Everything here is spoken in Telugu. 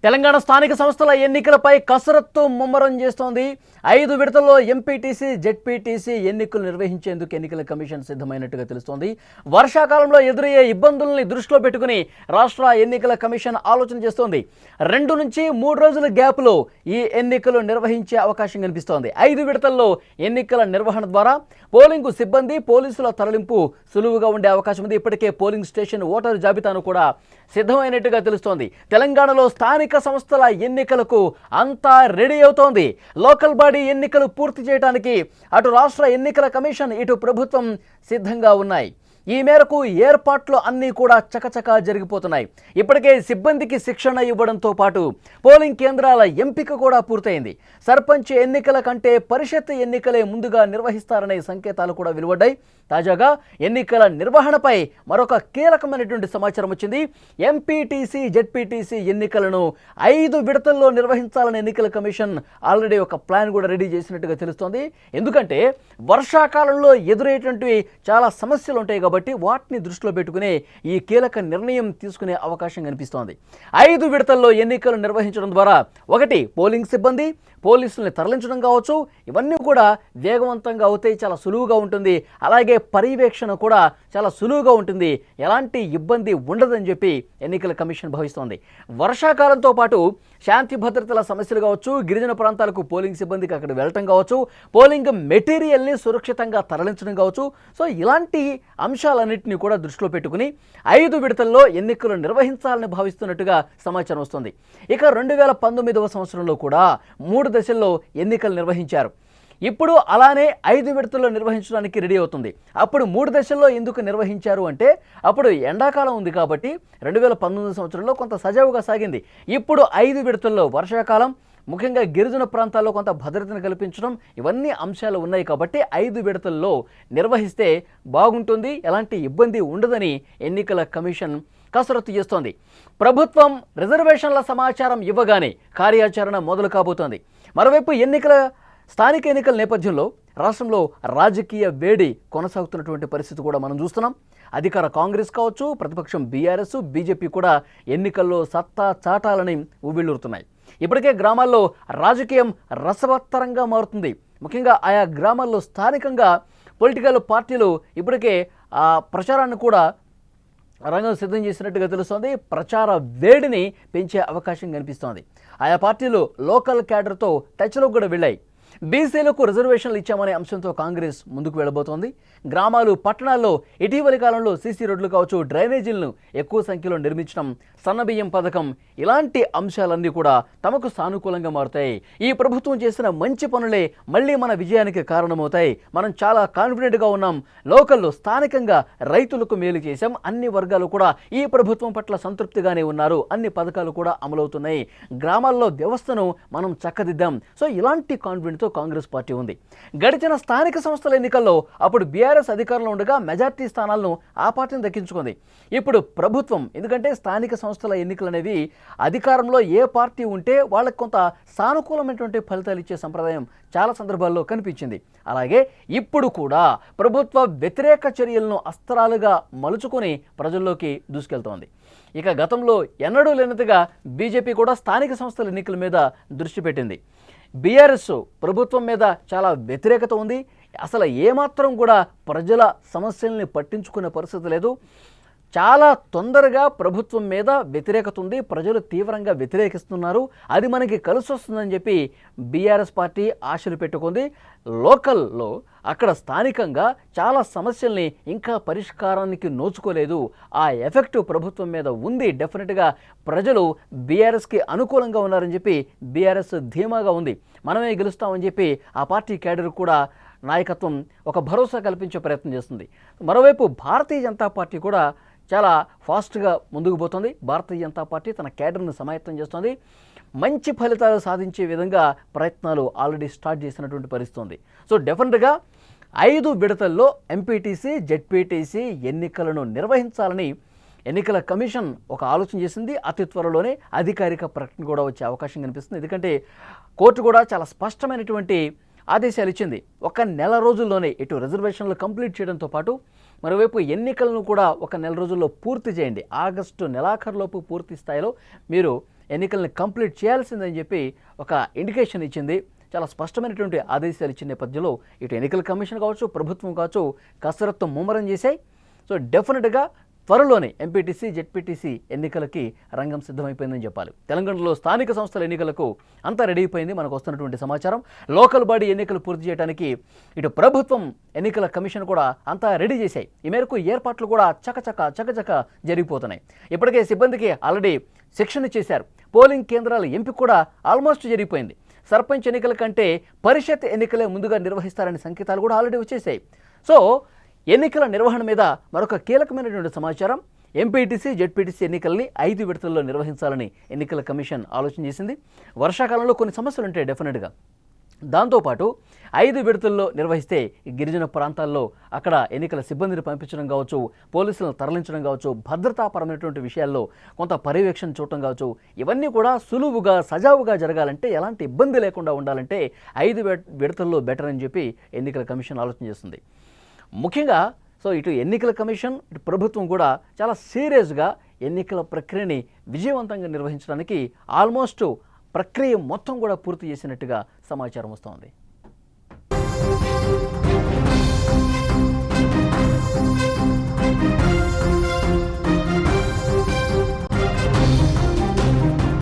తెలంగాణ స్థానిక సంస్థల ఎన్నికలపై కసరత్తు ముమ్మరం చేస్తోంది. 5 విడతల్లో ఎంపీటీసీ, జెడ్పీటీసీ ఎన్నికలు నిర్వహించేందుకు ఎన్నికల కమిషన్ సిద్ధమైనట్టుగా తెలుస్తోంది. వర్షాకాలంలో ఎదురయ్యే ఇబ్బందుల్ని దృష్టిలో పెట్టుకుని రాష్ట్ర ఎన్నికల కమిషన్ ఆలోచన చేస్తోంది. 2 నుంచి 3 రోజుల గ్యాప్లో ఈ ఎన్నికలు నిర్వహించే అవకాశం కనిపిస్తోంది. 5 విడతల్లో ఎన్నికల నిర్వహణ ద్వారా పోలింగ్ సిబ్బంది, పోలీసుల తరలింపు సులువుగా ఉండే అవకాశం ఉంది. ఇప్పటికే పోలింగ్ స్టేషన్ ఓటరు జాబితాను కూడా సిద్ధమైనట్టుగా తెలుస్తోంది. తెలంగాణలో స్థానిక సంస్థల ఎన్నికలకు అంతా రెడీ అవుతోంది. లోకల్ బాడీ ఎన్నికలు పూర్తి చేయడానికి అటు రాష్ట్ర ఎన్నికల కమిషన్, ఇటు ప్రభుత్వం సిద్ధంగా ఉన్నాయి. ఈ మేరకు ఏర్పాట్లు అన్నీ కూడా చకచకా జరిగిపోతున్నాయి. ఇప్పటికే సిబ్బందికి శిక్షణ ఇవ్వడంతో పాటు పోలింగ్ కేంద్రాల ఎంపిక కూడా పూర్తయింది. సర్పంచ్ ఎన్నికల కంటే పరిషత్ ఎన్నికలే ముందుగా నిర్వహిస్తారనే సంకేతాలు కూడా వెలువడ్డాయి. తాజాగా ఎన్నికల నిర్వహణపై మరొక కీలకమైనటువంటి సమాచారం వచ్చింది. ఎంపీటీసీ, జెడ్పీటీసీ ఎన్నికలను 5 విడతల్లో నిర్వహించాలని ఎన్నికల కమిషన్ ఆల్రెడీ ఒక ప్లాన్ కూడా రెడీ చేసినట్టుగా తెలుస్తోంది. ఎందుకంటే వర్షాకాలంలో ఎదురయ్యేటువంటి చాలా సమస్యలు ఉంటాయి కాబట్టి వాటిని దృష్టిలో పెట్టుకునే ఈ కీలక నిర్ణయం తీసుకునే అవకాశం కనిపిస్తోంది. 5 విడతల్లో ఎన్నికలు నిర్వహించడం ద్వారా ఒకటి పోలింగ్ సిబ్బంది, పోలీసుల్ని తరలించడం కావచ్చు, ఇవన్నీ కూడా వేగవంతంగా అవుతాయి, చాలా సులువుగా ఉంటుంది. అలాగే పర్యవేక్షణ కూడా చాలా సులువుగా ఉంటుంది, ఎలాంటి ఇబ్బంది ఉండదని చెప్పి ఎన్నికల కమిషన్ భావిస్తోంది. వర్షాకాలంతో పాటు శాంతి భద్రతల సమస్యలు కావచ్చు, గిరిజన ప్రాంతాలకు పోలింగ్ సిబ్బందికి అక్కడ వెళ్ళటం కావచ్చు, పోలింగ్ మెటీరియల్ని సురక్షితంగా తరలించడం కావచ్చు. సో ఇలాంటి అంశాలన్నింటినీ కూడా దృష్టిలో పెట్టుకుని 5 విడతల్లో ఎన్నికలు నిర్వహించాలని భావిస్తున్నట్టుగా సమాచారం వస్తుంది. ఇక 2019వ సంవత్సరంలో కూడా 3 దశల్లో ఎన్నికలు నిర్వహించారు. ఇప్పుడు అలానే 5 విడతల్లో నిర్వహించడానికి రెడీ అవుతుంది. అప్పుడు 3 దశల్లో ఎందుకు నిర్వహించారు అంటే అప్పుడు ఎండాకాలం ఉంది కాబట్టి 2019 సంవత్సరంలో కొంత సజావుగా సాగింది. ఇప్పుడు 5 విడతల్లో వర్షాకాలం, ముఖ్యంగా గిరిజన ప్రాంతాల్లో కొంత భద్రతను కల్పించడం, ఇవన్నీ అంశాలు ఉన్నాయి కాబట్టి 5 విడతల్లో నిర్వహిస్తే బాగుంటుంది, ఎలాంటి ఇబ్బంది ఉండదని ఎన్నికల కమిషన్ కసరత్తు చేస్తోంది. ప్రభుత్వం రిజర్వేషన్ల సమాచారం ఇవ్వగానే కార్యాచరణ మొదలు కాబోతోంది. మరోవైపు స్థానిక ఎన్నికల నేపథ్యంలో రాష్ట్రంలో రాజకీయ వేడి కొనసాగుతున్నటువంటి పరిస్థితి కూడా మనం చూస్తున్నాం. అధికార కాంగ్రెస్ కావచ్చు, ప్రతిపక్షం బీఆర్ఎస్, బీజేపీ కూడా ఎన్నికల్లో సత్తా చాటాలని ఉవ్విళ్ళూరుతున్నాయి. ఇప్పటికే గ్రామాల్లో రాజకీయం రసవత్తరంగా మారుతుంది. ముఖ్యంగా ఆయా గ్రామాల్లో స్థానికంగా పొలిటికల్ పార్టీలు ఇప్పటికే ప్రచారాన్ని కూడా రంగం సిద్ధం చేసినట్టుగా తెలుస్తోంది. ప్రచార వేడిని పెంచే అవకాశం కనిపిస్తోంది. ఆయా పార్టీలు లోకల్ క్యాడర్తో టచ్లో కూడా వెళ్ళాయి. బీసీలకు రిజర్వేషన్లు ఇచ్చామనే అంశంతో కాంగ్రెస్ ముందుకు వెళ్ళబోతోంది. గ్రామాలు, పట్టణాల్లో ఇటీవలి కాలంలో సీసీ రోడ్లు కావచ్చు, డ్రైనేజీలను ఎక్కువ సంఖ్యలో నిర్మించడం, సన్నబియ్యం పథకం, ఇలాంటి అంశాలన్నీ కూడా తమకు సానుకూలంగా మారుతాయి. ఈ ప్రభుత్వం చేసిన మంచి పనులే మళ్ళీ మన విజయానికి కారణమవుతాయి. మనం చాలా కాన్ఫిడెంట్గా ఉన్నాం. లోకల్లో స్థానికంగా రైతులకు మేలు చేశాం. అన్ని వర్గాలు కూడా ఈ ప్రభుత్వం పట్ల సంతృప్తిగానే ఉన్నారు. అన్ని పథకాలు కూడా అమలవుతున్నాయి. గ్రామాల్లో వ్యవస్థను మనం చక్కదిద్దాం. సో ఇలాంటి కాన్ఫిడెంట్తో కాంగ్రెస్ పార్టీ ఉంది. గడిచిన స్థానిక సంస్థల ఎన్నికల్లో అప్పుడు బీఆర్ఎస్ అధికారంలో ఉండగా మెజార్టీ స్థానాలను ఆ పార్టీని దక్కించుకుంది. ఇప్పుడు ప్రభుత్వం, ఎందుకంటే స్థానిక సంస్థల ఎన్నికలు అనేవి అధికారంలో ఏ పార్టీ ఉంటే వాళ్ళకి కొంత సానుకూలమైనటువంటి ఫలితాలు ఇచ్చే సంప్రదాయం చాలా సందర్భాల్లో కనిపించింది. అలాగే ఇప్పుడు కూడా ప్రభుత్వ వ్యతిరేక చర్యలను అస్త్రాలుగా మలుచుకొని ప్రజల్లోకి దూసుకెళ్తోంది. ఇక గతంలో ఎన్నడూ లేనట్టుగా బీజేపీ కూడా స్థానిక సంస్థల ఎన్నికల మీద దృష్టి పెట్టింది. బీఆర్ఎస్ ప్రభుత్వం మీద చాలా వ్యతిరేకత ఉంది. అసలు ఏమాత్రం కూడా ప్రజల సమస్యల్ని పట్టించుకునే పరిస్థితి లేదు. చాలా తొందరగా ప్రభుత్వం మీద వ్యతిరేకత ఉంది. ప్రజలు తీవ్రంగా వ్యతిరేకిస్తున్నారు. అది మనకి కలిసి వస్తుందని చెప్పి బీఆర్ఎస్ పార్టీ ఆశలు పెట్టుకుంది. లోకల్లో అక్కడ స్థానికంగా చాలా సమస్యల్ని ఇంకా పరిష్కారానికి నోచుకోలేదు. ఆ ఎఫెక్ట్ ప్రభుత్వం మీద ఉంది. డెఫినెట్గా ప్రజలు బీఆర్ఎస్కి అనుకూలంగా ఉన్నారని చెప్పి బీఆర్ఎస్ ధీమాగా ఉంది. మనమే గెలుస్తామని చెప్పి ఆ పార్టీ క్యాడర్ కూడా నాయకత్వం ఒక భరోసా కల్పించే ప్రయత్నం చేస్తుంది. మరోవైపు భారతీయ జనతా పార్టీ కూడా చాలా ఫాస్ట్గా ముందుకు పోతుంది. భారతీయ జనతా పార్టీ తన క్యాడర్ను సమాయత్తం చేస్తుంది. మంచి ఫలితాలు సాధించే విధంగా ప్రయత్నాలు ఆల్రెడీ స్టార్ట్ చేసినటువంటి పరిస్థితి ఉంది. సో డెఫినెట్గా 5 విడతల్లో ఎంపీటీసీ, జెడ్పీటీసీ ఎన్నికలను నిర్వహించాలని ఎన్నికల కమిషన్ ఒక ఆలోచన చేసింది. అతి త్వరలోనే అధికారిక ప్రకటన కూడా వచ్చే అవకాశం కనిపిస్తుంది. ఎందుకంటే కోర్టు కూడా చాలా స్పష్టమైనటువంటి ఆదేశాలు ఇచ్చింది. 1 నెల రోజుల్లోనే ఇటు రిజర్వేషన్లు కంప్లీట్ చేయడంతో పాటు మరోవైపు ఎన్నికలను కూడా 1 నెల రోజుల్లో పూర్తి చేయండి. ఆగస్టు నెలాఖరులోపు పూర్తి స్థాయిలో మీరు ఎన్నికల్ని కంప్లీట్ చేయాల్సిందని చెప్పి ఒక ఇండికేషన్ ఇచ్చింది. చాలా స్పష్టమైనటువంటి ఆదేశాలు ఇచ్చిన నేపథ్యంలో ఇటు ఎన్నికల కమిషన్ కావచ్చు, ప్రభుత్వం కావచ్చు కసరత్తు ముమ్మరం చేశాయి. సో డెఫినెట్గా త్వరలోనే ఎంపీటీసీ, జెడ్పీటీసీ ఎన్నికలకి రంగం సిద్ధమైపోయిందని చెప్పాలి. తెలంగాణలో స్థానిక సంస్థల ఎన్నికలకు అంతా రెడీ అయిపోయింది. మనకు వస్తున్నటువంటి సమాచారం లోకల్ బాడీ ఎన్నికలు పూర్తి చేయడానికి ఇటు ప్రభుత్వం, ఎన్నికల కమిషన్ కూడా అంతా రెడీ చేశాయి. ఈ మేరకు ఏర్పాట్లు కూడా చకచక జరిగిపోతున్నాయి. ఇప్పటికే సిబ్బందికి ఆల్రెడీ శిక్షణ చేశారు. పోలింగ్ కేంద్రాల ఎంపిక కూడా ఆల్మోస్ట్ జరిగిపోయింది. సర్పంచ్ ఎన్నికల కంటే పరిషత్ ఎన్నికలే ముందుగా నిర్వహిస్తారనే సంకేతాలు కూడా ఆల్రెడీ వచ్చేసాయి. సో ఎన్నికల నిర్వహణ మీద మరొక కీలకమైనటువంటి సమాచారం. ఎంపీటీసీ, జెడ్పీటీసీ ఎన్నికల్ని 5 విడతల్లో నిర్వహించాలని ఎన్నికల కమిషన్ ఆలోచన చేసింది. వర్షాకాలంలో కొన్ని సమస్యలు ఉంటాయి డెఫినెట్గా. దాంతోపాటు 5 విడతల్లో నిర్వహిస్తే గిరిజన ప్రాంతాల్లో అక్కడ ఎన్నికల సిబ్బందిని పంపించడం కావచ్చు, పోలీసులను తరలించడం కావచ్చు, భద్రతాపరమైనటువంటి విషయాల్లో కొంత పర్యవేక్షణ చూడటం కావచ్చు, ఇవన్నీ కూడా సులువుగా సజావుగా జరగాలంటే, ఎలాంటి ఇబ్బంది లేకుండా ఉండాలంటే 5 విడతల్లో బెటర్ అని చెప్పి ఎన్నికల కమిషన్ ఆలోచన చేస్తుంది. ముఖ్యంగా సో ఇటు ఎన్నికల కమిషన్, ఇటు ప్రభుత్వం కూడా చాలా సీరియస్గా ఎన్నికల ప్రక్రియని విజయవంతంగా నిర్వహించడానికి ఆల్మోస్ట్ ప్రక్రియ మొత్తం కూడా పూర్తి చేసినట్టుగా సమాచారం వస్తోంది.